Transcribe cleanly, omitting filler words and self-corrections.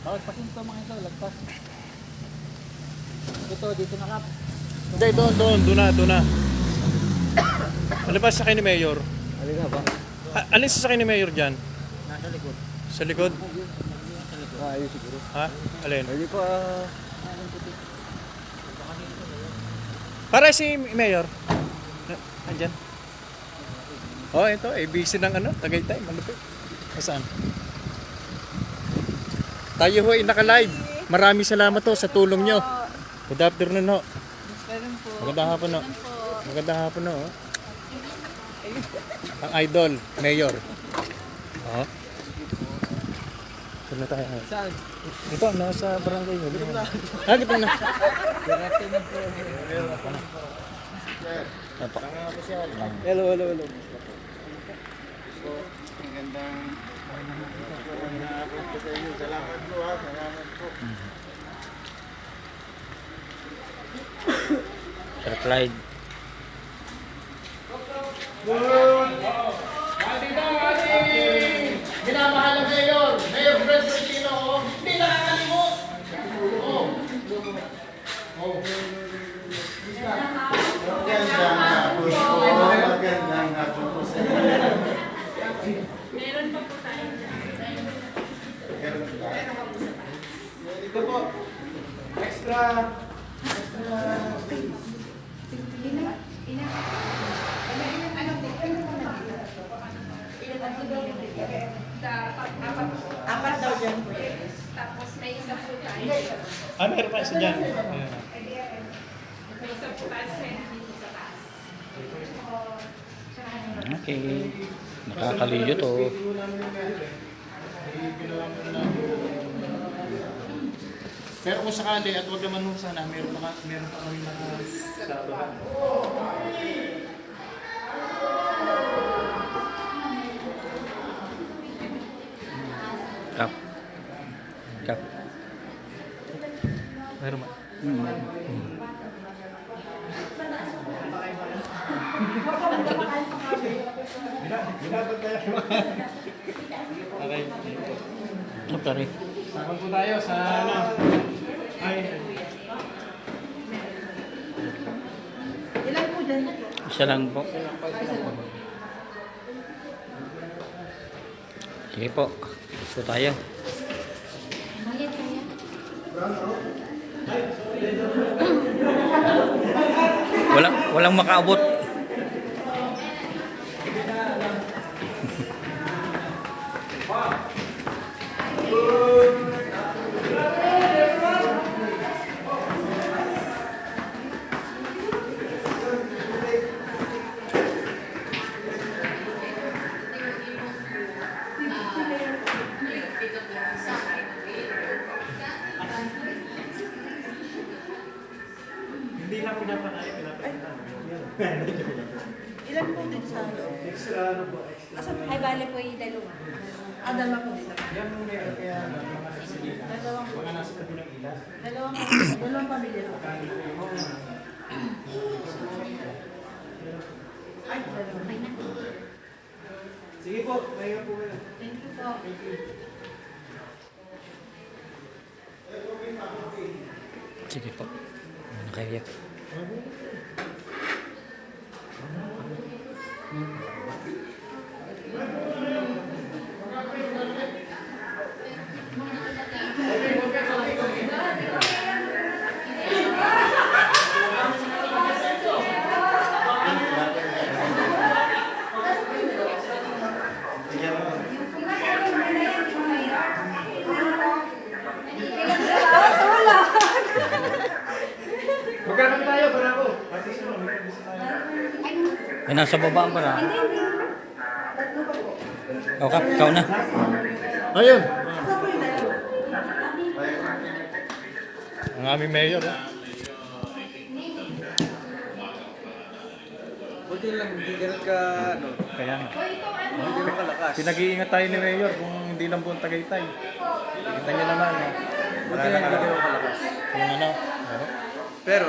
Oh, pasinto mga ito, lagpas. Ito, dito na kap. Hindi, doon na. Alibas sa ni Mayor. Halika ba? Alin sa ni Mayor dyan? Nasa likod. Sa likod? Sa likod. Ah, ayun siguro. Ha? Alin? Hindi pa. Para si Mayor. Andyan. Oh, ito. ABC ng Tagaytay. Malupit. Saan? Tayo ho ay naka-live. Maraming salamat ho sa tulong nyo. Good afternoon ho. Magandang hapon ho. Magandang hapon ho. Ang idol, Mayor. Oh. Saan na tayo? Saan? Ito, nasa barangay mo. Dito na. Dito na. Hello. Magandang hapon po sa inyo. Salamat po ha. Salamat po. Sir Clyde. Minamahal na Mayor. Mayor Fred Cristina, oh. Hindi nakakalimot. Oh. Magandang hapon po. Magandang hapon po sa inyo. Meron pa po tayo. Dito po. Extra. Apat daw dyan po. Tapos may isa po tayo. Meron pa isa dyan. Ayan. May isa po tayo dito sa taas. Okay. Nakakaliyo to. Pero kung sakali at wag naman nung sana, meron pa kami nakasabahan. Kap. Kap. Meron ba? Okay. Ito rin. Saan po tayo sa Ay. Ilan po dyan? Isa lang po. Sige po. Ito tayo. Walang makaabot. Hindi lang pinapakain, pinapakain. Ilan po din sa loob? Extra po, extra. Ay, bale po yung dalawa. Dalawa po dito. Yan yung meron kaya mga nagsilita. Mga nasa tabi ng ilas. Dalawang pamilya po. Ay, dalawa. Sige po, mayor po kayo. Thank you po. Sige po. Ano kaya? Magkakaroon tayo, para ako. Kasi sino, may kabisa tayo. Ay, nasa babaan pa na. O, Kap, ikaw na. Ayun. Ang aming mayor. Buti lang, hindi ganun ka, Kaya nga. hindi ganun kalakas. Pinag-iingat tayo ni Mayor kung hindi lang buong Tagaytay. Kita niyo naman. Buti lang, hindi ganun kalakas. Yung Pero,